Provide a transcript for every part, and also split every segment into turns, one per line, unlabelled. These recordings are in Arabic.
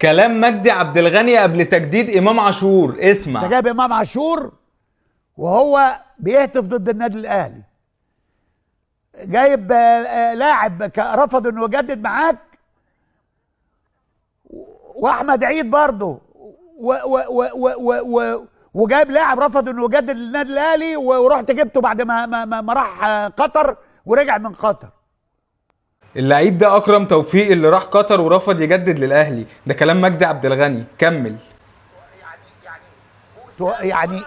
كلام مجدي عبد الغني قبل تجديد امام عاشور، اسمع.
انت جايب امام عاشور وهو بيهتف ضد النادي الاهلي، جايب لاعب رفض انه يجدد معاك، واحمد عيد برضه وجايب لاعب رفض انه يجدد للنادي الاهلي، ورحت جبته بعد ما راح قطر ورجع من قطر.
اللعيب ده اكرم توفيق اللي راح قطر ورفض يجدد للاهلي، ده كلام مجدي عبد الغني. كمل.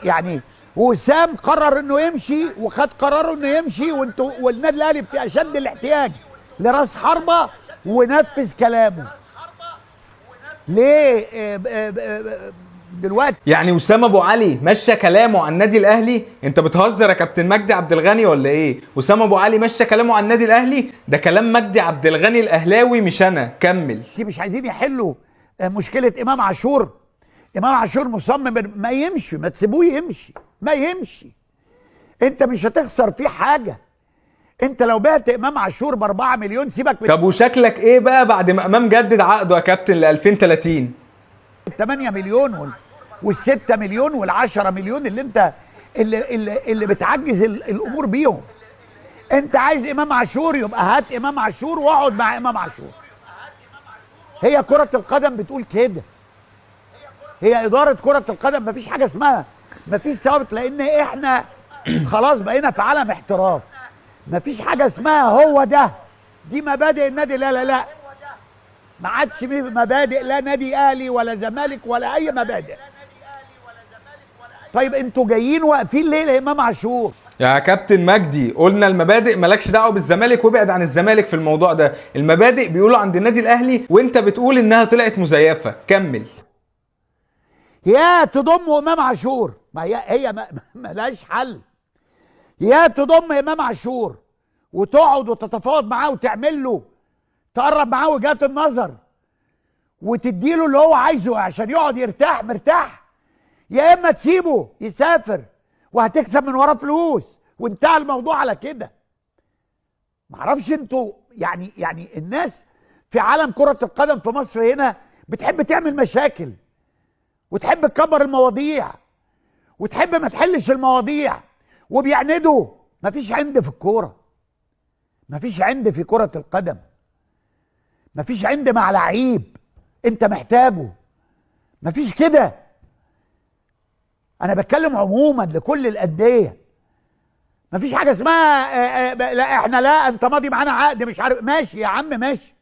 يعني وسام قرر انه يمشي وخد قراره انه يمشي، وانتوا والنادي الاهلي في اشد الاحتياج لراس حربه ونفذ كلامه. ليه دلوقتي
يعني وسام ابو علي مشى كلامه عن النادي الاهلي؟ انت بتهزر يا كابتن مجدي عبد الغني ولا ايه؟ وسام ابو علي مشى كلامه عن النادي الاهلي؟ ده كلام مجدي عبد الغني الاهلاوي مش انا. كمل.
مش عايزين يحلوا مشكله امام عاشور؟ امام عاشور مصمم ما يمشي، ما تسيبوه يمشي، ما يمشي. انت مش هتخسر فيه حاجه. انت لو بعت امام عاشور ب 4 مليون سيبك من
طب وشكلك ايه بقى بعد ما امام جدد عقده يا كابتن ل 2030؟
8 مليون وال6 مليون وال10 مليون اللي انت اللي بتعجز الامور بيهم. انت عايز امام عاشور، يبقى هات امام عاشور واقعد مع امام عاشور. هي كرة القدم بتقول كده، هي ادارة كرة القدم. مفيش حاجة اسمها مفيش ثوابت، لان احنا خلاص بقينا في عالم احتراف. مفيش حاجة اسمها هو ده، دي مبادئ النادي. لا لا لا، ما عادش فيه مبادئ، لا نادي اهلي ولا زمالك ولا اي مبادئ. طيب انتوا جايين واقفين ليه لامام عاشور؟
يا كابتن مجدي قلنا المبادئ مالكش دعوه بالزمالك، وابعد عن الزمالك في الموضوع ده. المبادئ بيقولوا عند النادي الاهلي، وانت بتقول انها طلعت مزيفه. كمل.
يا تضم امام عاشور، ما هي ملهاش حل. يا تضم امام عاشور وتقعد وتتفاوض معاه وتعمل له، تقرب معاه وجهات النظر وتديله اللي هو عايزه عشان يقعد يرتاح مرتاح، يا اما تسيبه يسافر وهتكسب من وراه فلوس وانتهى الموضوع على كده. معرفش انتوا يعني الناس في عالم كرة القدم في مصر هنا بتحب تعمل مشاكل وتحب تكبر المواضيع وتحب ما تحلش المواضيع، وبيعندوا. مفيش عند في الكورة، مفيش عند في كرة القدم، مفيش عند مع لعيب انت محتاجه، مفيش كده. انا بتكلم عموما لكل الانديه. مفيش حاجه اسمها لا احنا لا انت ماضي معانا عقد مش عارف. ماشي يا عم ماشي،